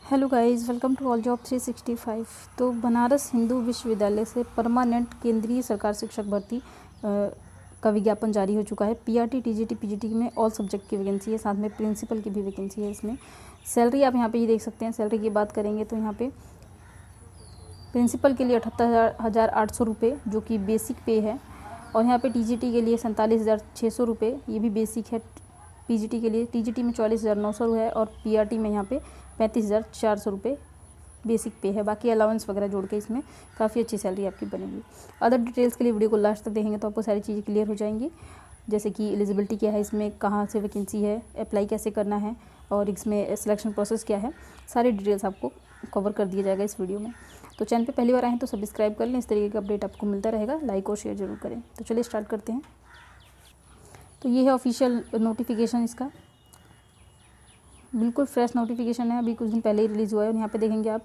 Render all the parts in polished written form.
Hello guys, welcome to all job 365। तो बनारस हिंदू विश्वविद्यालय से परमानेंट केंद्रीय सरकार शिक्षक भर्ती का विज्ञापन जारी हो चुका है। पीआरटी, टीजीटी, पीजीटी में ऑल सब्जेक्ट की वैकेंसी है, साथ में प्रिंसिपल की भी वैकेंसी है। इसमें सैलरी आप यहाँ पे ये देख सकते हैं। सैलरी की बात करेंगे तो यहाँ पे प्रिंसिपल के लिए 78,800 रुपये जो कि बेसिक पे है, और यहाँ पे टीजीटी के लिए 47,600 रुपये, ये भी बेसिक है। पीजीटी के लिए टीजीटी में 44,900 है, और पीआरटी में यहाँ पे 35,400 रुपये बेसिक पे है। बाकी अलाउंस वगैरह जोड़ के इसमें काफ़ी अच्छी सैलरी आपकी बनेगी। अदर डिटेल्स के लिए वीडियो को लास्ट तक देखेंगे तो आपको सारी चीज़ें क्लियर हो जाएंगी, जैसे कि एलिजिबिलिटी क्या है, इसमें कहाँ से वैकेंसी है, अप्लाई कैसे करना है, और इसमें सिलेक्शन प्रोसेस क्या है, सारी डिटेल्स आपको कवर कर दिया जाएगा इस वीडियो में। तो चैनल पे पहली बार आए हैं तो सब्सक्राइब कर लें, इस तरीके का अपडेट आपको मिलता रहेगा। लाइक और शेयर जरूर करें। तो चलिए स्टार्ट करते हैं। तो ये है ऑफिशियल नोटिफिकेशन इसका, बिल्कुल फ्रेश नोटिफिकेशन है, अभी कुछ दिन पहले ही रिलीज़ हुआ है। और यहाँ पे देखेंगे आप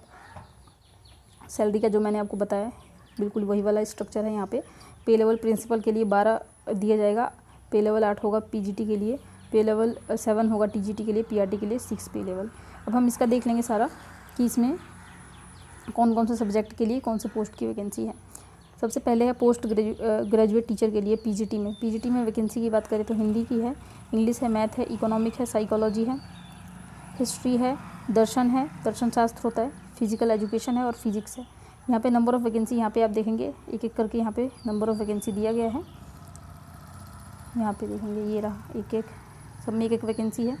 सैलरी का जो मैंने आपको बताया, बिल्कुल वही वाला स्ट्रक्चर है। यहाँ पे लेवल प्रिंसिपल के लिए 12 दिया जाएगा, पे लेवल 8 होगा पीजीटी के लिए, पे लेवल 7 होगा टीजीटी के लिए, पीआरटी के लिए 6 पे लेवल। अब हम इसका देख लेंगे सारा कि इसमें कौन कौन से सब्जेक्ट के लिए कौन से पोस्ट की वैकेंसी है। सबसे पहले है पोस्ट ग्रेजुएट टीचर के लिए पीजीटी में वैकेंसी की बात करें तो हिंदी की है, इंग्लिश है, मैथ है, इकोनॉमिक है, साइकोलॉजी है, हिस्ट्री है, दर्शन शास्त्र होता है, फिजिकल एजुकेशन है और फिजिक्स है। यहाँ पे नंबर ऑफ़ वैकेंसी यहाँ पे आप देखेंगे एक एक करके यहाँ पे नंबर ऑफ़ वैकेंसी दिया गया है। यहाँ पे देखेंगे ये रहा, एक एक सब में एक एक वैकेंसी है।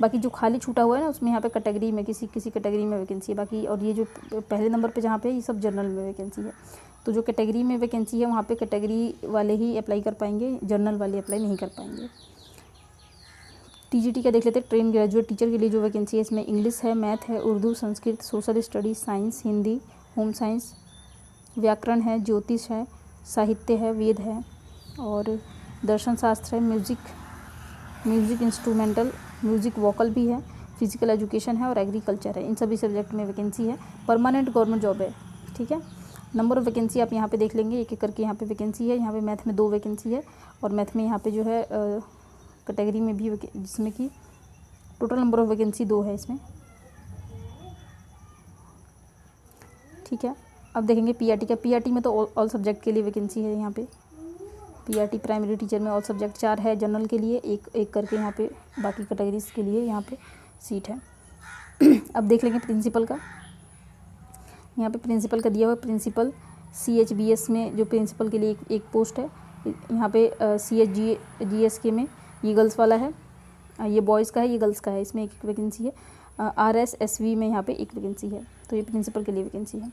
बाकी जो खाली छूटा हुआ है ना, उसमें यहाँ पे कैटेगरी में किसी कैटेगरी में वैकेंसी है बाकी। और ये जो पहले नंबर पे जहाँ पे ये सब जनरल में वैकेंसी है। तो जो कैटेगरी में वैकेंसी है वहाँ पे कैटेगरी वाले ही अप्लाई कर पाएंगे, जनरल वाले अप्लाई नहीं कर पाएंगे। टीजीटी का देख लेते हैं। ट्रेन ग्रेजुएट टीचर के लिए जो वैकेंसी है, इसमें इंग्लिश है, मैथ है, Urdu, Sanskrit, social studies, science, Hindi, home science, व्याकरण है, ज्योतिष है, साहित्य है, वेद है, और दर्शन शास्त्र है, म्यूज़िक इंस्ट्रूमेंटल, म्यूज़िक वोकल भी है, फिजिकल एजुकेशन है और एग्रीकल्चर है। इन सभी सब्जेक्ट में वैकेंसी है। परमानेंट गवर्नमेंट जॉब है, ठीक है। नंबर ऑफ़ वैकेंसी आप यहाँ पे देख लेंगे, एक एक करके यहाँ पे वैकेंसी है। यहाँ पे मैथ में 2 वैकेंसी है, और मैथ में यहाँ पे जो है कैटेगरी में भी, जिसमें कि टोटल नंबर ऑफ़ वैकेंसी 2 है इसमें, ठीक है। अब देखेंगे पीआरटी का। पीआरटी में तो ऑल सब्जेक्ट के लिए वैकेंसी है। यहाँ पे पीआरटी प्राइमरी टीचर में ऑल सब्जेक्ट 4 है, जनरल के लिए एक एक करके यहाँ पे बाकी कैटेगरीज के लिए यहाँ पे सीट है। अब देख लेंगे प्रिंसिपल का। यहाँ पे प्रिंसिपल का दिया हुआ प्रिंसिपल CHBS में जो प्रिंसिपल के लिए एक पोस्ट है। यहाँ पे CHGSK में ये गर्ल्स वाला है, ये बॉयज़ का है, ये गर्ल्स का है। इसमें एक वैकेंसी है। RSSV में यहाँ पे एक वैकेंसी है। तो ये प्रिंसिपल के लिए वैकेंसी है।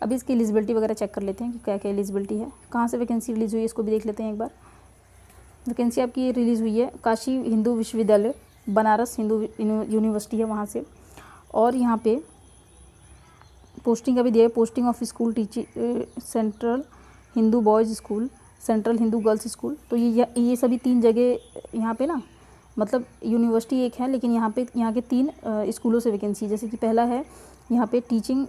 अभी इसकी एलिजिबिलिटी वगैरह चेक कर लेते हैं कि क्या क्या एलिजिबिलिटी है, कहाँ से वैकेंसी रिलीज़ हुई है, इसको भी देख लेते हैं एक बार। वैकेंसी आपकी रिलीज़ हुई है काशी हिंदू विश्वविद्यालय, बनारस हिंदू यूनिवर्सिटी है वहाँ से। और यहाँ पे पोस्टिंग का भी दिया है। Posting of school teacher, central Hindu boys school, central Hindu girls school. तो ये सभी 3 जगह यहाँ पे ना, मतलब यूनिवर्सिटी एक है, लेकिन यहाँ पे यहाँ के 3 स्कूलों से वैकेंसी। जैसे कि पहला है यहाँ पे टीचिंग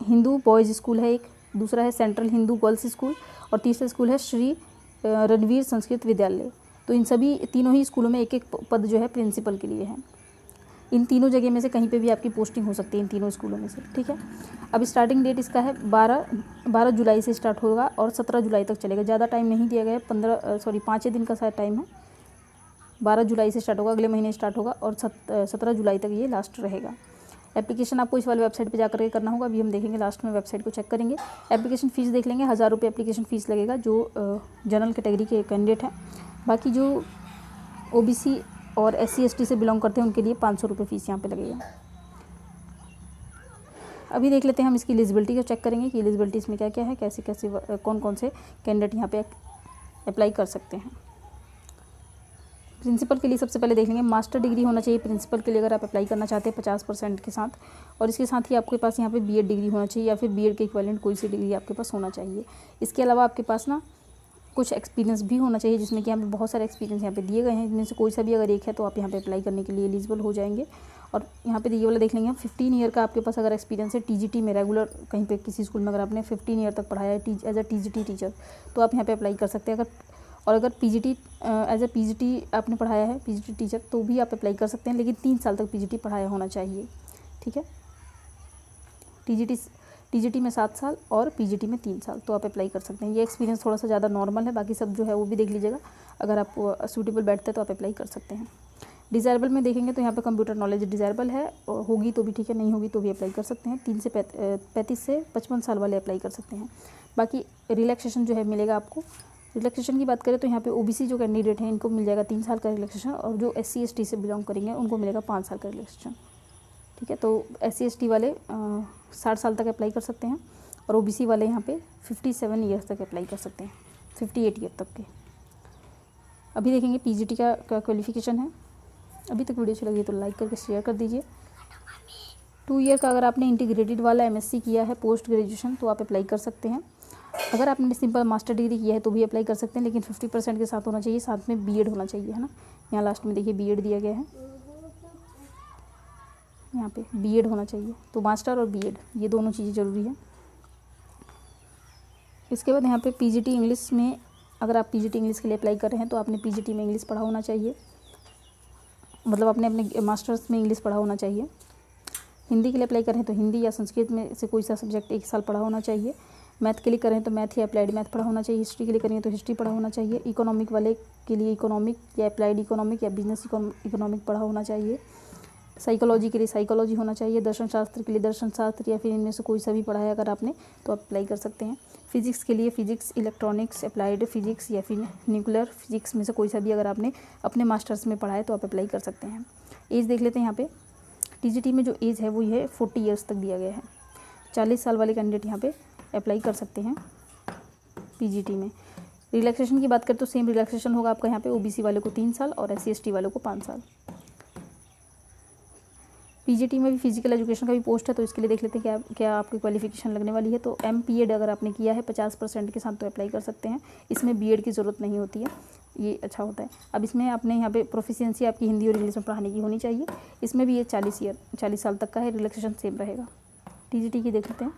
हिंदू बॉयज़ स्कूल है एक, दूसरा है सेंट्रल हिंदू गर्ल्स स्कूल, और तीसरा स्कूल है श्री रणवीर संस्कृत विद्यालय। तो इन सभी तीनों ही स्कूलों में एक एक पद जो है प्रिंसिपल के लिए है। इन तीनों जगह में से कहीं पे भी आपकी पोस्टिंग हो सकती है, इन तीनों स्कूलों में से, ठीक है। अब स्टार्टिंग डेट इसका है 12 जुलाई से स्टार्ट होगा और 17 जुलाई तक चलेगा। ज़्यादा टाइम नहीं दिया गया है, 5 दिन का शायद टाइम है। 12 जुलाई से स्टार्ट होगा, अगले महीने स्टार्ट होगा, और 17 जुलाई तक ये लास्ट रहेगा। एप्लीकेशन आपको इस वाले वेबसाइट पे जाकर के करना होगा। अभी हम देखेंगे, लास्ट में वेबसाइट को चेक करेंगे। एप्लीकेशन फ़ीस देख लेंगे, 1000 रुपये एप्लीकेशन फ़ीस लगेगा जो जनरल कैटेगरी के कैंडिडेट हैं। बाकी जो OBC और SC ST से बिलोंग करते हैं उनके लिए 500 रुपये फ़ीस यहाँ पे लगेगा। अभी देख लेते हैं हम इसकी एलिजिबिलिटी को चेक करेंगे कि एलिजिबिलिटी इसमें क्या क्या है, कैसे कैसे कौन कौन से कैंडिडेट यहाँ पे अप्लाई कर सकते हैं। प्रिंसिपल के लिए सबसे पहले देख लेंगे, मास्टर डिग्री होना चाहिए प्रिंसिपल के लिए अगर आप अप्लाई करना चाहते हैं 50% के साथ, और इसके साथ ही आपके पास यहाँ पे BEd डिग्री होना चाहिए, या फिर BEd के इक्विवेलेंट कोई सी डिग्री आपके पास होना चाहिए। इसके अलावा आपके पास ना कुछ एक्सपीरियंस भी होना चाहिए, जिसमें कि यहाँ पे बहुत सारे एक्सपीरियंस यहाँ पे दिए गए हैं। इनमें से कोई सा भी अगर एक है तो आप यहाँ पे अप्लाई करने के लिए एलिजिबल हो जाएंगे। और यहाँ पे ये वाला देख लेंगे हम, 15 ईयर का आपके पास अगर एक्सपीरियंस है टीजीटी में, रेगुलर कहीं पे किसी स्कूल में अगर आपने 15 ईयर तक पढ़ाया है एज अ टीजीटी टीचर, तो आप यहाँ पे अप्लाई कर सकते हैं। अगर पीजीटी एज अ पीजीटी आपने पढ़ाया है, पीजीटी टीचर, तो भी आप अप्लाई कर सकते हैं, लेकिन 3 साल तक पीजीटी पढ़ाया होना चाहिए। ठीक है। टीजीटी में 7 साल और पीजीटी में 3 साल, तो आप अप्लाई कर सकते हैं। ये एक्सपीरियंस थोड़ा सा ज़्यादा नॉर्मल है, बाकी सब जो है वो भी देख लीजिएगा। अगर आप सूटेबल बैठते हैं तो आप अप्लाई कर सकते हैं। डिज़ायरेबल में देखेंगे तो यहाँ पे कंप्यूटर नॉलेज डिज़ायरेबल है, होगी तो भी ठीक है, नहीं होगी तो भी अप्लाई कर सकते हैं। 35 से 55 साल वाले अप्लाई कर सकते हैं। बाकी रिलैक्सेशन जो है मिलेगा आपको। रिलैक्सेशन की बात करें तो यहाँ पे ओबीसी जो कैंडिडेट हैं इनको मिल जाएगा 3 साल का रिलैक्सेशन, और जो SC ST से बिलोंग करेंगे उनको मिलेगा 5 साल का रिलैक्सेशन, ठीक है। तो SC ST वाले 60 साल तक अप्लाई कर सकते हैं, और OBC वाले यहाँ पे 57 ईयर्स तक अप्लाई कर सकते हैं, 58 ईयर तक के। अभी देखेंगे पीजीटी का क्वालिफिकेशन है। अभी तक वीडियो अच्छी लगी तो लाइक करके शेयर कर दीजिए। 2 ईयर का अगर आपने इंटीग्रेटेड वाला MSc किया है पोस्ट ग्रेजुएशन तो आप अप्लाई कर सकते हैं। अगर आपने सिंपल मास्टर डिग्री किया है तो भी अप्लाई कर सकते हैं, लेकिन 50% के साथ होना चाहिए, साथ में बीएड होना चाहिए, है ना। यहाँ लास्ट में देखिए बीएड दिया गया है, यहाँ पे बीएड होना चाहिए। तो मास्टर और बीएड ये दोनों चीज़ें ज़रूरी है। इसके बाद यहाँ पे पीजीटी इंग्लिश में, अगर आप पीजीटी इंग्लिश के लिए अप्लाई कर रहे हैं तो आपने पीजीटी में इंग्लिश पढ़ा होना चाहिए, मतलब आपने अपने मास्टर्स में इंग्लिश पढ़ा होना चाहिए। हिंदी के लिए अप्लाई करें तो हिंदी या संस्कृत में से कोई सा सब्जेक्ट 1 साल पढ़ा होना चाहिए। मैथ के लिए करें तो मैथ या अप्लाइड मैथ पढ़ा होना चाहिए। हिस्ट्री के लिए करें तो हिस्ट्री पढ़ा होना चाहिए। इकोनॉमिक वाले के लिए इकोनॉमिक या अप्लाइड इकोनॉमिक या बिजनेस इकोनॉमिक पढ़ा होना चाहिए। साइकोलॉजी के लिए साइकोलॉजी होना चाहिए। दर्शन शास्त्र के लिए दर्शन शास्त्र या फिर इनमें से कोई सा भी पढ़ा है अगर आपने तो आप अप्लाई कर सकते हैं। फिजिक्स के लिए फिजिक्स, इलेक्ट्रॉनिक्स, अप्लाइड फिजिक्स या फिर न्यूक्लियर फिजिक्स में से कोई सा भी अगर आपने अपने मास्टर्स में पढ़ा है तो आप अप्लाई कर सकते हैं। एज देख लेते हैं। यहाँ पे टीजीटी में जो एज है वो ये 40 ईयर्स तक दिया गया है। 40 साल वाले कैंडिडेट यहाँ पे अप्लाई कर सकते हैं पीजीटी में। रिलैक्सेशन की बात करें तो सेम रिलैक्सेशन होगा आपका यहाँ पे। ओबीसी वाले को 3 साल और SC ST वाले को 5 साल। पीजीटी में भी फिजिकल एजुकेशन का भी पोस्ट है, तो इसके लिए देख लेते हैं क्या आपकी क्वालिफिकेशन लगने वाली है। तो MPED अगर आपने किया है 50% के साथ तो अप्लाई कर सकते हैं। इसमें बीएड की ज़रूरत नहीं होती है, ये अच्छा होता है। अब इसमें आपने यहाँ पे प्रोफिशिएंसी आपकी हिंदी और इंग्लिश में पढ़ाने की होनी चाहिए। इसमें भी ये 40 साल तक का है। रिलैक्सेशन सेम रहेगा। टीजीटी की देख लेते हैं।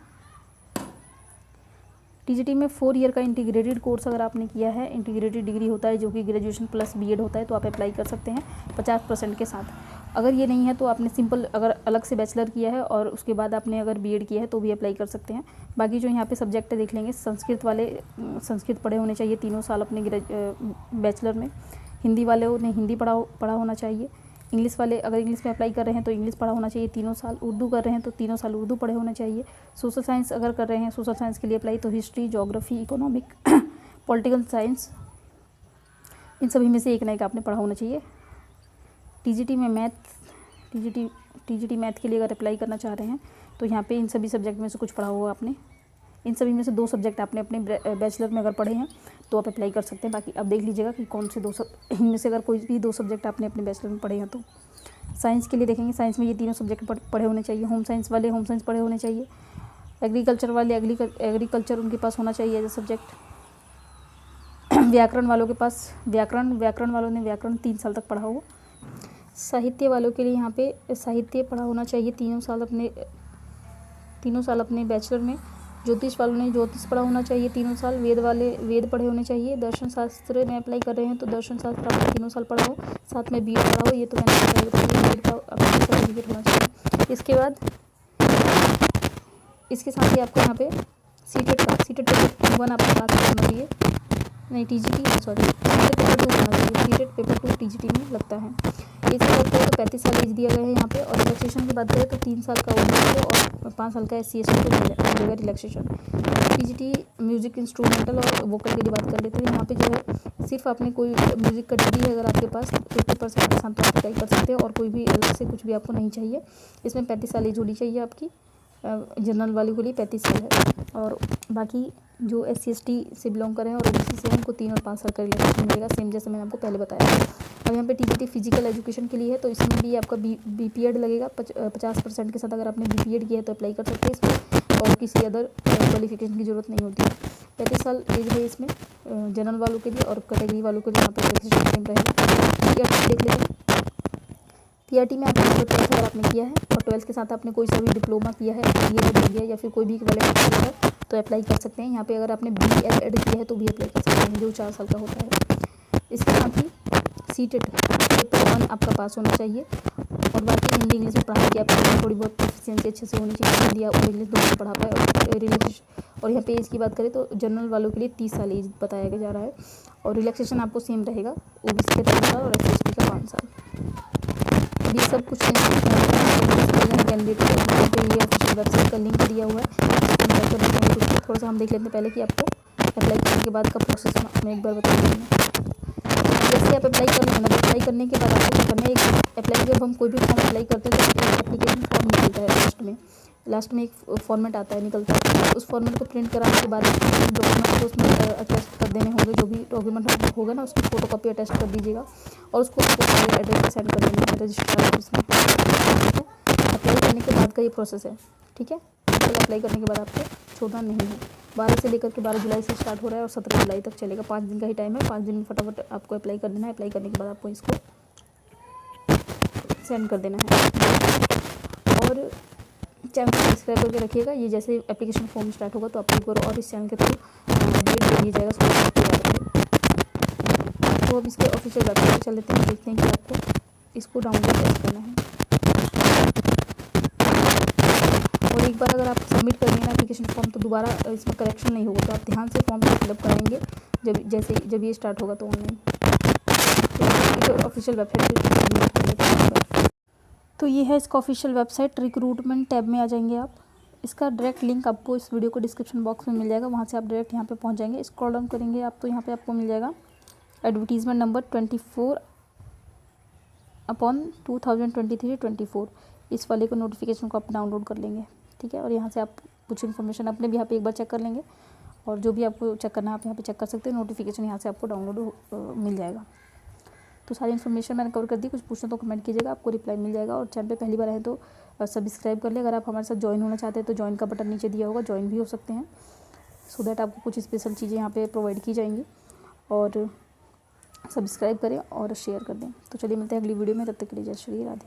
टीजीटी में 4 ईयर का इंटीग्रेटेड कोर्स अगर आपने किया है, इंटीग्रेटेड डिग्री होता है जो कि ग्रेजुएशन प्लस बीएड होता है, तो आप अप्लाई कर सकते हैं 50% के साथ। अगर ये नहीं है तो आपने सिंपल अगर अलग से बैचलर किया है और उसके बाद आपने अगर बीएड किया है तो भी अप्लाई कर सकते हैं। बाकी जो यहाँ पे सब्जेक्ट है देख लेंगे। संस्कृत वाले संस्कृत पढ़े होने चाहिए 3 साल अपने बैचलर में। हिंदी वाले ने हिंदी पढ़ा होना चाहिए। इंग्लिश वाले अगर इंग्लिश में अप्लाई कर रहे हैं तो इंग्लिश पढ़ा होना चाहिए 3 साल। उर्दू कर रहे हैं तो 3 साल उर्दू पढ़े होने चाहिए। सोशल साइंस अगर कर रहे हैं, सोशल साइंस के लिए अप्लाई तो history, geography, economic, political science, इन सभी में से एक ना एक आपने पढ़ा होना चाहिए। टीजीटी में मैथ, टीजीटी मैथ के लिए अगर अप्लाई करना चाह रहे हैं तो यहाँ पे इन सभी सब्जेक्ट में से कुछ पढ़ा होगा आपने। इन सभी में से 2 सब्जेक्ट आपने अपने बैचलर में अगर पढ़े हैं तो आप अप्लाई कर सकते हैं। बाकी आप देख लीजिएगा कि कौन से 2 इनमें से अगर कोई भी 2 सब्जेक्ट आपने अपने बैचलर में पढ़े हैं तो। साइंस के लिए देखेंगे। साइंस में ये 3 सब्जेक्ट पढ़े होने चाहिए। होम साइंस वाले होम साइंस पढ़े होने चाहिए। एग्रीकल्चर वाले एग्रीकल्चर उनके पास होना चाहिए एज ए सब्जेक्ट। व्याकरण वालों के पास व्याकरण वालों ने व्याकरण 3 साल तक पढ़ा हो। साहित्य वालों के लिए यहाँ पे साहित्य पढ़ा होना चाहिए 3 साल अपने बैचलर में। ज्योतिष वालों ने ज्योतिष पढ़ा होना चाहिए 3 साल। वेद वाले वेद पढ़े होने चाहिए। दर्शन शास्त्र में अप्लाई कर रहे हैं तो दर्शन शास्त्र आपने 3 साल पढ़ा हो, साथ में बीएड पढ़ा हो। ये तो मैंने बीएड का अपना सर्टिफिकेट होना चाहिए। इसके साथ ही आपको यहाँ पे सीटेट पेपर 1 आपका पास होना चाहिए। नहीं टीजीटी सॉरी सीटेट पेपर 2 होना चाहिए। सीटेट पेपर 2 टीजीटी में लगता है। एज की बात करें तो 35 साल एज दिया गया है यहाँ पे। और रिलैक्सेशन की बात करें तो 3 साल का ओबीसी को और 5 साल का SC ST को मिलेगा रिलैक्सेशन। टीजीटी म्यूजिक इंस्ट्रूमेंटल और वोकल की बात कर लेते हैं। यहाँ पे जो है सिर्फ आपने कोई म्यूजिक का डिग्री है अगर आपके पास 50% के साथ तो आप अप्लाई कर सकते हैं, और कोई भी अलग से कुछ भी आपको नहीं चाहिए। इसमें 35 साल एज होनी चाहिए आपकी। जनरल वाले के लिए 35 साल है। और बाकी जो SC ST से बिलोंग कर रहे हैं और OBC से उनको 3 और 5 साल का रिलैक्सेशन मिलेगा, सेम जैसे मैंने आपको पहले बताया। अब यहाँ पे टीजीटी फिजिकल एजुकेशन के लिए है, तो इसमें भी आपका BPED लगेगा 50% के साथ। अगर आपने BPED किया है तो अप्लाई कर सकते हैं इसमें, और किसी अदर क्वालिफिकेशन की ज़रूरत नहीं होती है। 35 साल एज है इसमें जनरल वालों के लिए, और कैटेगरी वालों के लिए यहाँ पर रिलैक्सेशन सेम रहेगा। PRT देख लेते हैं। PRT में आपने 12th अगर आपने किया है और 12th के साथ आपने कोई सा भी डिप्लोमा किया है, BEd किया है या फिर कोई भी इक्विवेलेंट किया है तो अप्लाई कर सकते हैं। यहाँ पे अगर आपने BEd किया है तो भी अप्लाई कर सकते हैं, जो 4 साल का होता है। इसके साथ ही सीटेट पेपर 1 आपका पास होना चाहिए, और बाकी हिंदी इंग्लिश में पढ़ाई की आपको थोड़ी बहुत प्रोफिशिएंसी अच्छे से होनी चाहिए, हिंदी और इंग्लिश दोनों पढ़ा पाए। और रिलैक्सेशन, और यहाँ पे एज की बात करें तो जनरल वालों के लिए 30 साल एज बताया जा रहा है, और रिलैक्सेशन आपको सेम रहेगा, ओबीसी के 3 साल और एससी का 5 साल। ये सब कुछ कैंडिडेट ये ऑफिशियल वेबसाइट का लिंक दिया हुआ है। थोड़ा सा हम देख लेते हैं पहले कि आपको अप्लाई करने के बाद का प्रोसेस मैं एक बार बता दूँगी। जैसे आप अप्लाई कर लेंगे ना, तो अप्लाई करने के बाद आपको क्या करना है, एक अप्लाई जब हम कोई भी फॉर्म अप्लाई करते हैं तो एक एप्लीकेशन फॉर्म निकलता है, लास्ट में एक फॉर्मेट आता है, निकलता है। उस फॉर्मेट को प्रिंट कराने के बाद डॉक्यूमेंट को उसमें अटैच कर देने होंगे, जो भी डॉक्यूमेंट होगा ना उसकी फोटोकॉपी अटैच कर दीजिएगा और उसको एड्रेस पर सेंड कर देना है रजिस्ट्रार ऑफिस में। ठीक है, अप्लाई करने के बाद का ये प्रोसेस है। ठीक है, अप्लाई करने के बाद आपको छोड़ना नहीं है। 12 से लेकर के 12 जुलाई से स्टार्ट हो रहा है और 17 जुलाई तक चलेगा। 5 दिन का ही टाइम है, 5 दिन में फटाफट आपको अप्लाई कर देना है। अप्लाई करने के बाद आपको इसको सेंड कर देना है। और चैनल को सब्सक्राइब करके रखिएगा। ये जैसे एप्लीकेशन फॉर्म स्टार्ट होगा तो आपको एक बार और इस चैनल के थ्रू अपडेट दे दिया जाएगा, उसको याद रखें। तो अब इसके ऑफिशियल वेबसाइट पर चल लेते हैं, देखते हैं कि आपको इसको डाउनलोड कैसे करना है। और एक बार अगर आप सबमिट कर देंगे ना एप्लीकेशन फॉर्म तो दोबारा इसमें करेक्शन नहीं होगा, तो आप ध्यान से फॉर्म फिलअप कराएंगे जब ये स्टार्ट होगा तो ऑनलाइन। तो ऑफिशियल वेबसाइट, तो ये है इसका ऑफिशियल वेबसाइट। रिक्रूटमेंट टैब में आ जाएंगे आप। इसका डायरेक्ट लिंक आपको इस वीडियो को डिस्क्रिप्शन बॉक्स में मिल जाएगा, वहाँ से आप डायरेक्ट यहाँ पे पहुँच जाएंगे। स्क्रॉल डाउन करेंगे आप तो यहाँ पे आपको मिल जाएगा एडवर्टीजमेंट नंबर 24/2023-24। इस वाले को नोटिफिकेशन को आप डाउनलोड कर लेंगे। ठीक है, और यहाँ से आप कुछ इन्फॉर्मेशन अपने भी यहाँ पे एक बार चेक कर लेंगे, और जो भी आपको चेक करना है आप यहाँ पे चेक कर सकते हैं। नोटिफिकेशन यहाँ से आपको डाउनलोड मिल जाएगा। तो सारी इन्फॉर्मेशन मैंने कवर कर दी। कुछ पूछना तो कमेंट कीजिएगा, आपको रिप्लाई मिल जाएगा। और चैनल पे पहली बार आए तो सब्सक्राइब कर ले। अगर आप हमारे साथ ज्वाइन होना चाहते हैं तो ज्वाइन का बटन नीचे दिया होगा, ज्वाइन भी हो सकते हैं, सो दैट आपको कुछ स्पेशल चीज़ें यहाँ पे प्रोवाइड की जाएंगी। और सब्सक्राइब करें और शेयर कर दें। तो चलिए मिलते हैं अगली वीडियो में, तब तक के लिए जय श्री राधे।